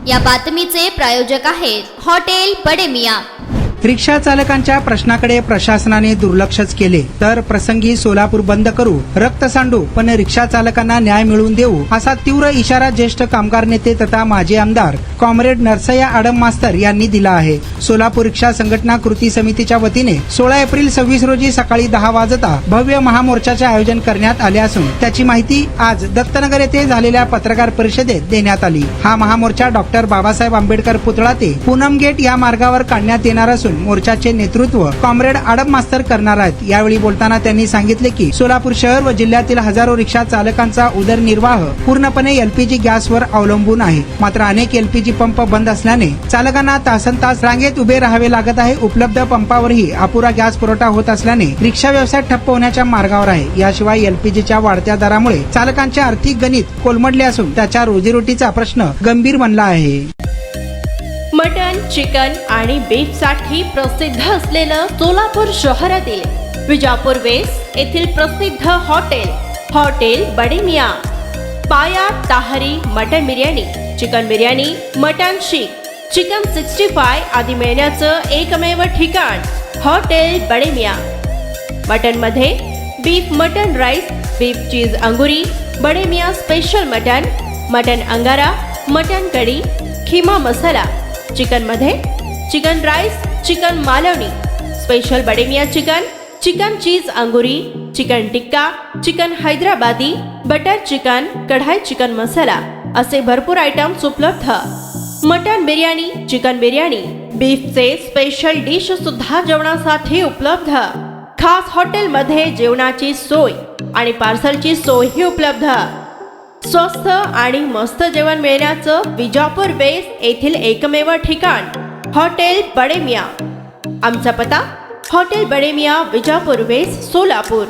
या बातमीचे प्रायोजक आहेत हॉटेल बडे मियां। रिक्षा चालकांच्या प्रश्नाकडे प्रशासनाने दुर्लक्षच केले तर प्रसंगी सोलापूर बंद करू, रक्त सांडू, पण रिक्षा चालकांना न्याय मिळवून देऊ, असा तीव्र इशारा ज्येष्ठ कामगार नेते तथा माजी आमदार कॉम्रेड नरसय्या आडम मास्तर यांनी दिला आहे। सोलापूर रिक्षा संघटना कृती समितीच्या वतीने 16 एप्रिल 26 रोजी सकाळी 10 वाजता भव्य महामोर्चाचे आयोजन करण्यात आले असून त्याची माहिती आज दत्तनगर येथे झालेल्या पत्रकार परिषदेत देण्यात आली। हा महामोर्चा डॉक्टर बाबासाहेब आंबेडकर पुतळा ते पूनम गेट या मार्गावर काढण्यात येणार असून मोर्चाचे नेतृत्व कॉम्रेड आडम मास्तर करणार आहेत। यावेळी बोलताना त्यांनी सांगितले की सोलापूर शहर व जिल्ह्यातील हजारो रिक्षा चालकांचा उदरनिर्वाह पूर्णपणे एलपीजी गॅसवर अवलंबून आहे। मात्र अनेक एलपीजी पंप बंद असल्याने चालकांना तासनतास रांगेत उभे राहावे लागत आहे। उपलब्ध पंपावरही अपुरा गॅस पुरवठा होत असल्याने रिक्षा व्यवसाय ठप्प होण्याच्या मार्गावर आहे। याशिवाय एलपीजीच्या वाढत्या दरामुळे चालकांचे आर्थिक गणित कोलमडले असून त्याच्या रोजीरोटीचा प्रश्न गंभीर बनला आहे। मटन, चिकन आणि बीफ साठी प्रसिद्ध असलेलं सोलापूर शहरातील विजापूर वेस्ट येथील प्रसिद्ध हॉटेल बडे मियां। पाया ताहरी mutton biryani, chicken biryani, mutton शीख, चिकन 65 आदी मिळण्याचं एकमेव ठिकाण हॉटेल बडे मियां। मटन मध्ये beef mutton rice, beef cheese अंगुरी, Bade Miyan special mutton, mutton अंगारा, मटन कढी, खिमा मसाला। चिकन मध्ये chicken rice, chicken Malvani, special Bade Miyan chicken, chicken cheese अंगुरी, chicken tikka, chicken Hyderabadi, butter chicken, कढाई चिकन मसाला असे भरपूर आयटम्स उपलब्ध। मटन बिर्याणी, चिकन बिर्याणी, बीफचे स्पेशल डिश सुद्धा जेवणासाठी उपलब्ध। खास हॉटेल मध्ये जेवणाची सोय आणि पार्सलची सोयही उपलब्ध। स्वस्त आणि मस्त जेवण मिळण्याचं विजापूर वेस्ट येथील एकमेव ठिकाण हॉटेल बडे मियां। आमचा पत्ता हॉटेल बडे मियां, विजापूर वेस्ट, सोलापूर।